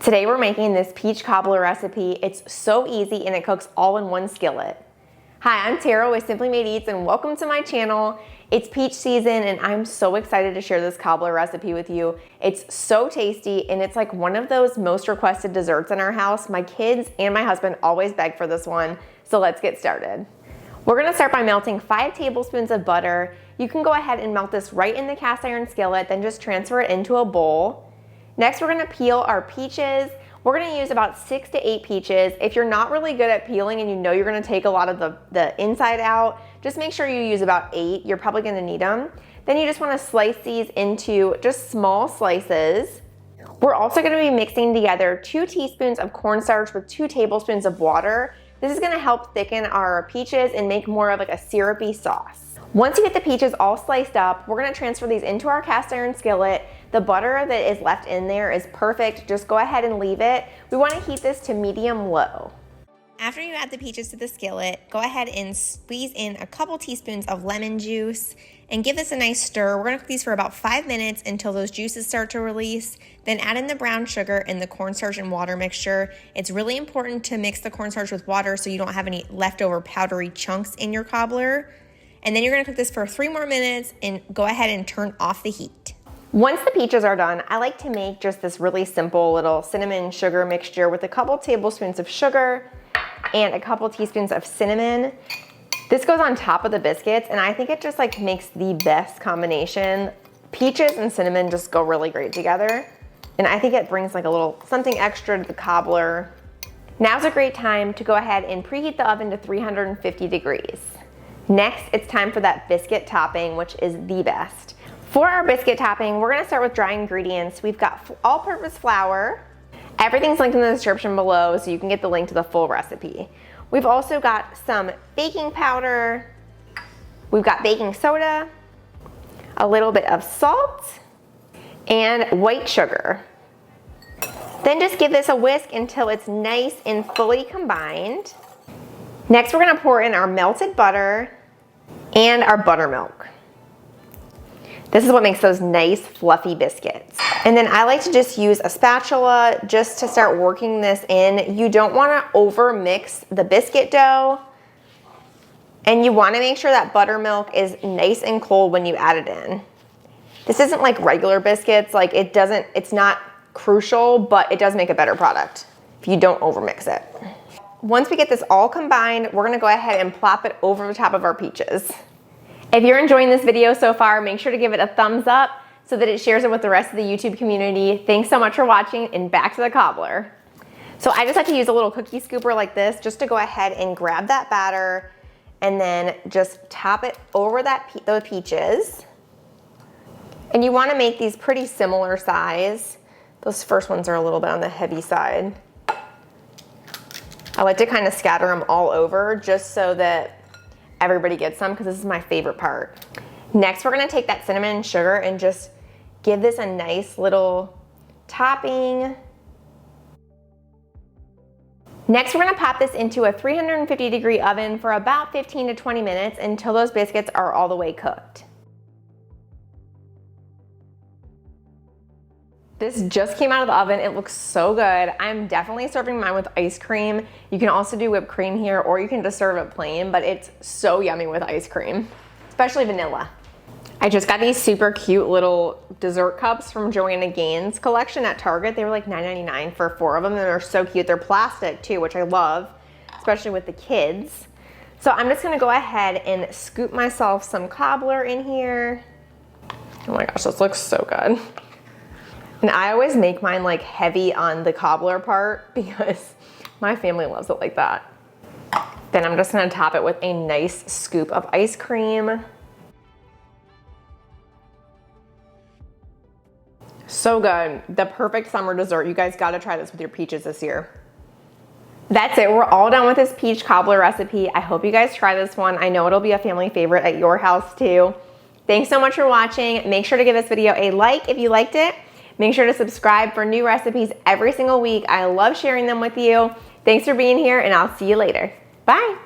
Today we're making this peach cobbler recipe. It's so easy and it cooks all in one skillet. Hi, I'm Tara with Simply Made Eats and welcome to my channel. It's peach season and I'm so excited to share this cobbler recipe with you. It's so tasty and it's like one of those most requested desserts in our house. My kids and my husband always beg for this one, so let's get started. We're gonna start by melting 5 tablespoons of butter. You can go ahead and melt this right in the cast iron skillet, then just transfer it into a bowl. Next, we're gonna peel our peaches. We're gonna use about 6 to 8 peaches. If you're not really good at peeling and you know you're gonna take a lot of the inside out, just make sure you use about 8. You're probably gonna need them. Then you just wanna slice these into just small slices. We're also gonna be mixing together 2 teaspoons of cornstarch with 2 tablespoons of water. This is gonna help thicken our peaches and make more of like a syrupy sauce. Once you get the peaches all sliced up, we're gonna transfer these into our cast iron skillet. The butter that is left in there is perfect. Just go ahead and leave it. We wanna heat this to medium low. After you add the peaches to the skillet, go ahead and squeeze in a couple teaspoons of lemon juice and give this a nice stir. We're gonna cook these for about 5 minutes until those juices start to release. Then add in the brown sugar and the cornstarch and water mixture. It's really important to mix the cornstarch with water so you don't have any leftover powdery chunks in your cobbler. And then you're gonna cook this for 3 more minutes and go ahead and turn off the heat. Once the peaches are done, I like to make just this really simple little cinnamon sugar mixture with a couple tablespoons of sugar and a couple teaspoons of cinnamon. This goes on top of the biscuits and I think it just like makes the best combination. Peaches and cinnamon just go really great together. And I think it brings like a little something extra to the cobbler. Now's a great time to go ahead and preheat the oven to 350 degrees. Next, it's time for that biscuit topping, which is the best. For our biscuit topping, we're gonna start with dry ingredients. We've got all-purpose flour. Everything's linked in the description below so you can get the link to the full recipe. We've also got some baking powder. We've got baking soda, a little bit of salt, and white sugar. Then just give this a whisk until it's nice and fully combined. Next, we're gonna pour in our melted butter and our buttermilk. This is what makes those nice fluffy biscuits. And then I like to just use a spatula just to start working this in. You don't wanna over mix the biscuit dough. And you wanna make sure that buttermilk is nice and cold when you add it in. This isn't like regular biscuits, like it's not crucial, but it does make a better product if you don't over mix it. Once we get this all combined, we're gonna go ahead and plop it over the top of our peaches. If you're enjoying this video so far, make sure to give it a thumbs up so that it shares it with the rest of the YouTube community. Thanks so much for watching and back to the cobbler. So I just like to use a little cookie scooper like this just to go ahead and grab that batter and then just top it over those peaches. And you wanna make these pretty similar size. Those first ones are a little bit on the heavy side. I like to kind of scatter them all over just so that everybody gets some because this is my favorite part. Next, we're gonna take that cinnamon and sugar and just give this a nice little topping. Next, we're gonna pop this into a 350 degree oven for about 15 to 20 minutes until those biscuits are all the way cooked. This just came out of the oven. It looks so good. I'm definitely serving mine with ice cream. You can also do whipped cream here or you can just serve it plain, but it's so yummy with ice cream, especially vanilla. I just got these super cute little dessert cups from Joanna Gaines' collection at Target. They were like $9.99 for 4 of them and they're so cute. They're plastic too, which I love, especially with the kids. So I'm just gonna go ahead and scoop myself some cobbler in here. Oh my gosh, this looks so good. And I always make mine like heavy on the cobbler part because my family loves it like that. Then I'm just gonna top it with a nice scoop of ice cream. So good, the perfect summer dessert. You guys gotta try this with your peaches this year. That's it, we're all done with this peach cobbler recipe. I hope you guys try this one. I know it'll be a family favorite at your house too. Thanks so much for watching. Make sure to give this video a like if you liked it. Make sure to subscribe for new recipes every single week. I love sharing them with you. Thanks for being here and I'll see you later. Bye.